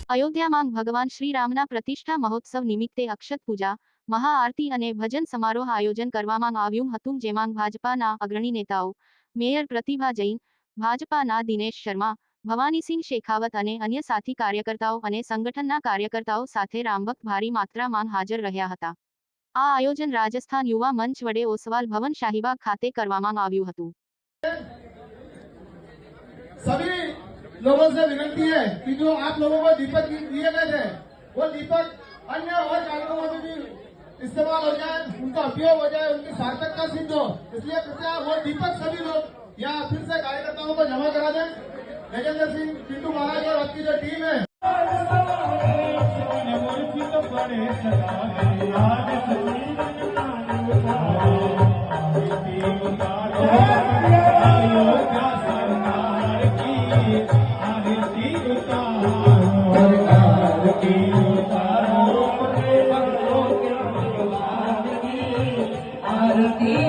અયોધ્યામાં ભગવાન શ્રીરામના પ્રતિષ્ઠા મહોત્સવ નિમિત્તે અક્ષત પૂજા, મહાઆરતી અને ભજન સમારોહ આયોજન કરવામાં આવ્યું હતું, જેમાં ભાજપાના અગ્રણી નેતાઓ, મેયર પ્રતિભા જૈન, ભાજપાના દિનેશ શર્મા, ભવાનીસિંહ શેખાવત અને અન્ય સાથી કાર્યકર્તાઓ અને સંગઠનના કાર્યકર્તાઓ સાથે રામભક્ત ભારી માત્રામાં હાજર રહ્યા હતા। આ આયોજન રાજસ્થાન યુવા મંચ વડે ઓસવાલ ભવન શાહીબાગ ખાતે કરવામાં આવ્યું હતું। सभी लोगों से विनती है कि जो आप लोगों को दीपक दिए गए थे वो दीपक अन्य और कार्यक्रमों में भी इस्तेमाल हो जाए, उनका उपयोग हो जाए, उनकी सार्थकता सिद्ध हो। इसलिए कृपया वो दीपक सभी लोग यहाँ फिर से कार्यकर्ताओं को जमा करा दें। गजेंद्र सिंह पिंटू महाराज और आपकी जो टीम है आरती